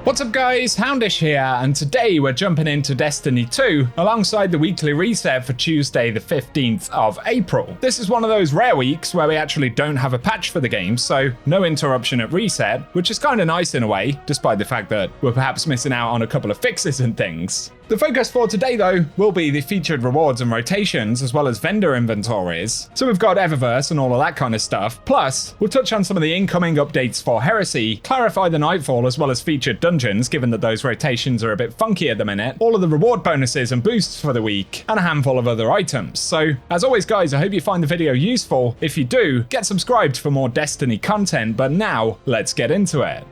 What's up guys, Houndish here, and today we're jumping into Destiny 2 alongside the weekly reset for Tuesday the 15th of April. This is one of those rare weeks where we actually don't have a patch for the game, so no interruption at reset, which is kind of nice in a way, despite the fact that we're perhaps missing out on a couple of fixes and things. The focus for today though will be the featured rewards and rotations as well as vendor inventories. So we've got Eververse and all of that kind of stuff, plus we'll touch on some of the incoming updates for Heresy, clarify the Nightfall as well as featured dungeons given that those rotations are a bit funky at the minute, all of the reward bonuses and boosts for the week, and a handful of other items. So as always guys, I hope you find the video useful. If you do, get subscribed for more Destiny content, but now let's get into it.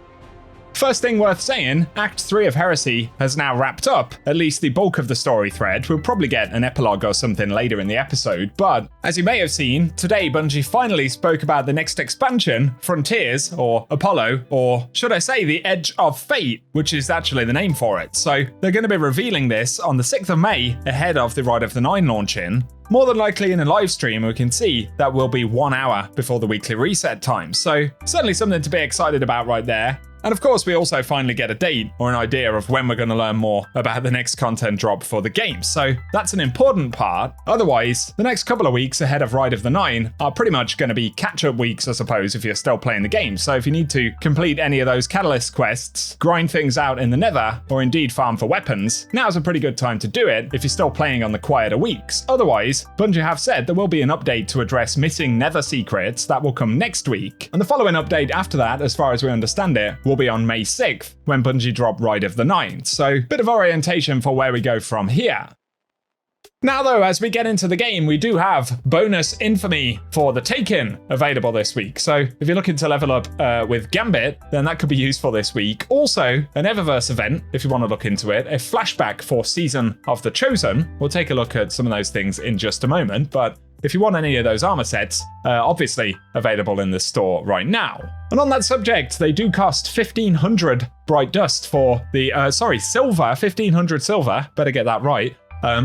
First thing worth saying, Act 3 of Heresy has now wrapped up, at least the bulk of the story thread. We'll probably get an epilogue or something later in the episode, but as you may have seen, today Bungie finally spoke about the next expansion, Frontiers, or Apollo, or should I say the Edge of Fate, which is actually the name for it. So they're going to be revealing this on the 6th of May, ahead of the Ride of the Nine launching. More than likely in a live stream, we can see that will be 1 hour before the weekly reset time, so certainly something to be excited about right there. And of course, we also finally get a date or an idea of when we're going to learn more about the next content drop for the game. So that's an important part. Otherwise, the next couple of weeks ahead of Ride of the Nine are pretty much going to be catch-up weeks, I suppose, if you're still playing the game. So if you need to complete any of those catalyst quests, grind things out in the Nether, or indeed farm for weapons, now's a pretty good time to do it if you're still playing on the quieter weeks. Otherwise, Bungie have said there will be an update to address missing Nether secrets that will come next week. And the following update after that, as far as we understand it, will be on May 6th, when Bungie drop Ride of the Nine. So, bit of orientation for where we go from here. Now though, as we get into the game, we do have bonus infamy for the Taken available this week. So if you're looking to level up with Gambit, then that could be useful this week. Also, an Eververse event, if you want to look into it, a flashback for Season of the Chosen. We'll take a look at some of those things in just a moment, but if you want any of those armor sets, obviously available in the store right now. And on that subject, they do cost 1500 bright dust for the, silver, 1500 silver, better get that right,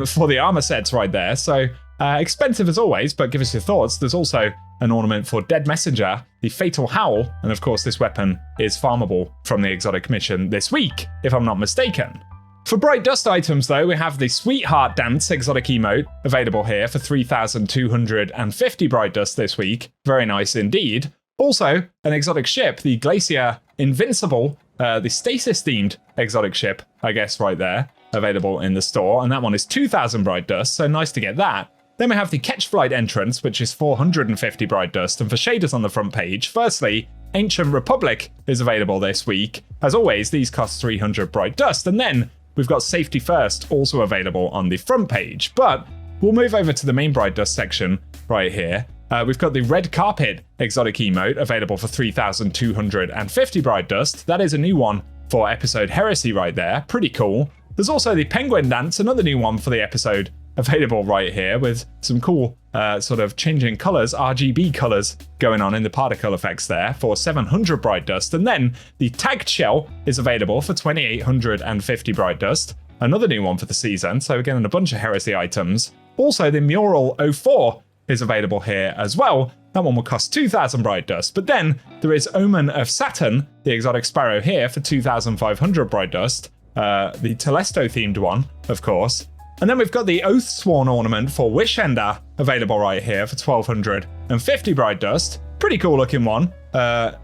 for the armor sets right there. So expensive as always, but give us your thoughts. There's also an ornament for Dead Messenger, the Fatal Howl, and of course this weapon is farmable from the exotic mission this week, if I'm not mistaken. For bright dust items though, we have the Sweetheart Dance exotic emote available here for 3,250 bright dust this week. Very nice indeed. Also, an exotic ship, the Glacier Invincible, the stasis themed exotic ship, I guess right there, available in the store, and that one is 2,000 bright dust, so nice to get that. Then we have the Catch Flight entrance, which is 450 bright dust, and for shaders on the front page, firstly, Ancient Republic is available this week. As always, these cost 300 bright dust, and then we've got Safety First also available on the front page, but we'll move over to the main bright dust section right here. We've got the Red Carpet exotic emote available for 3,250 bright dust. That is a new one for episode Heresy right there. Pretty cool. There's also the Penguin Dance, another new one for the episode, available right here with some cool sort of changing colors, RGB colors going on in the particle effects there for 700 bright dust. And then the Tagged Shell is available for 2,850 bright dust. Another new one for the season. So we're getting a bunch of Heresy items. Also the Mural 04 is available here as well. That one will cost 2,000 bright dust. But then there is Omen of Saturn, the exotic sparrow here for 2,500 bright dust. The Telesto themed one, of course. And then we've got the Oathsworn ornament for Wishender available right here for 1,250 bright dust. Pretty cool looking one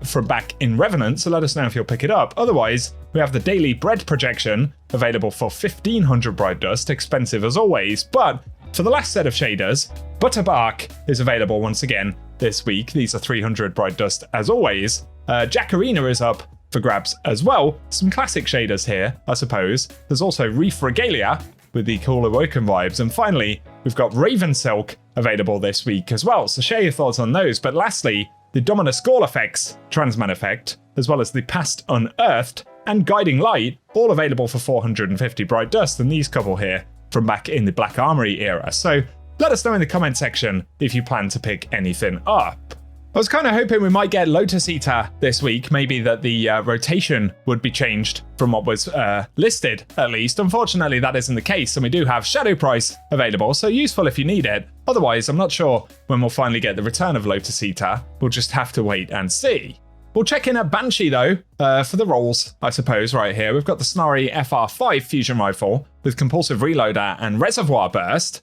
from back in Revenant, so let us know if you'll pick it up. Otherwise, we have the Daily Bread projection available for 1,500 bright dust, expensive as always. But for the last set of shaders, Butterbark is available once again this week. These are 300 bright dust as always. Jack Arena is up for grabs as well. Some classic shaders here, I suppose. There's also Reef Regalia with the cool Awoken vibes. And finally, we've got Raven Silk available this week as well. So share your thoughts on those. But lastly, the Dominus Gall effects, Transman effect, as well as the Past Unearthed and Guiding Light, all available for 450 bright dust. And these couple here from back in the Black Armory era. So let us know in the comment section if you plan to pick anything up. I was kind of hoping we might get Lotus Eater this week, maybe that the rotation would be changed from what was listed, at least. Unfortunately, that isn't the case, and we do have Shadow Price available, so useful if you need it. Otherwise, I'm not sure when we'll finally get the return of Lotus Eater. We'll just have to wait and see. We'll check in at Banshee though, for the rolls, I suppose, right here. We've got the Snorri FR5 fusion rifle with compulsive reloader and reservoir burst,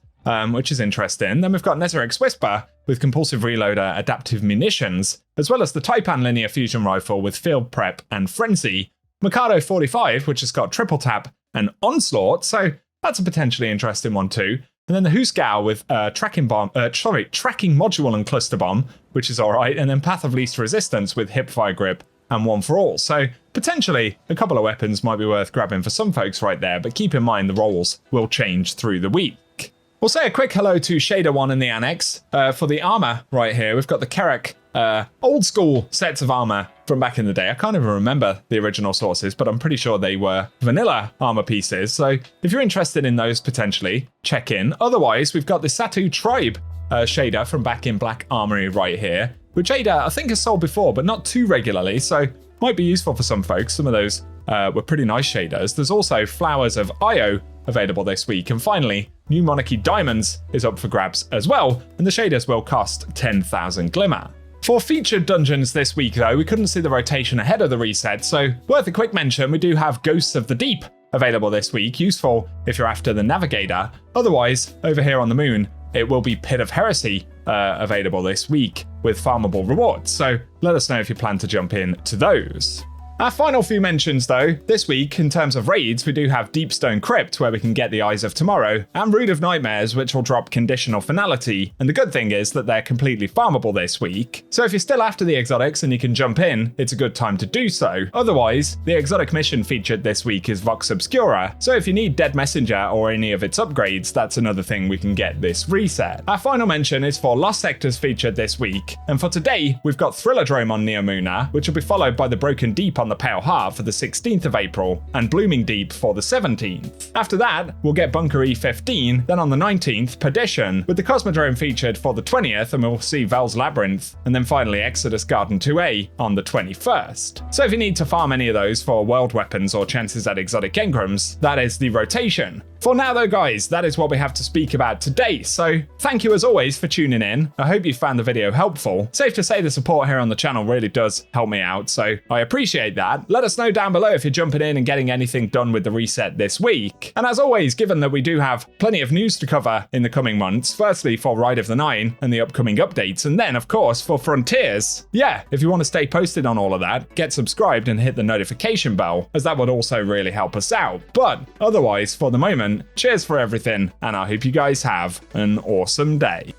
which is interesting. Then we've got Nezaric's Whisper with compulsive reloader, adaptive munitions, as well as the Taipan linear fusion rifle with field prep and frenzy. Mikado 45, which has got triple tap and onslaught, so that's a potentially interesting one too. And then the Husgau with tracking module and cluster bomb, which is all right. And then Path of Least Resistance with hipfire grip and One for All. So potentially a couple of weapons might be worth grabbing for some folks right there, but keep in mind the rolls will change through the week. We'll say a quick hello to Shader 1 in the annex. For the armor right here, we've got the Kerek old school sets of armor from back in the day. I can't even remember the original sources, but I'm pretty sure they were vanilla armor pieces. So if you're interested in those, potentially check in. Otherwise, we've got the Satu Tribe shader from back in Black Armory right here, which Ada I think has sold before, but not too regularly. So might be useful for some folks. Some of those were pretty nice shaders. There's also Flowers of Io available this week. And finally, New Monarchy Diamonds is up for grabs as well, and the shaders will cost 10,000 Glimmer. For featured dungeons this week though, we couldn't see the rotation ahead of the reset, so worth a quick mention, we do have Ghosts of the Deep available this week, useful if you're after the Navigator. Otherwise, over here on the moon, it will be Pit of Heresy available this week with farmable rewards, so let us know if you plan to jump in to those. Our final few mentions though, this week in terms of raids, we do have Deepstone Crypt where we can get the Eyes of Tomorrow, and Root of Nightmares which will drop conditional finality, and the good thing is that they're completely farmable this week. So if you're still after the exotics and you can jump in, it's a good time to do so. Otherwise, the exotic mission featured this week is Vox Obscura, so if you need Dead Messenger or any of its upgrades, that's another thing we can get this reset. Our final mention is for Lost Sectors featured this week, and for today, we've got Thrillerdrome on Neomuna, which will be followed by the Broken Deep on the Pale Heart for the 16th of April, and Blooming Deep for the 17th. After that, we'll get Bunker E15, then on the 19th, Perdition, with the Cosmodrome featured for the 20th, and we'll see Val's Labyrinth, and then finally Exodus Garden 2A on the 21st. So if you need to farm any of those for world weapons or chances at exotic engrams, that is the rotation. For now though guys, that is what we have to speak about today, so thank you as always for tuning in. I hope you found the video helpful. Safe to say the support here on the channel really does help me out, so I appreciate that. Let us know down below if you're jumping in and getting anything done with the reset this week. And as always, given that we do have plenty of news to cover in the coming months, firstly for Ride of the Nine and the upcoming updates, and then of course for Frontiers. Yeah, if you want to stay posted on all of that, get subscribed and hit the notification bell, as that would also really help us out. But otherwise, for the moment, cheers for everything, and I hope you guys have an awesome day.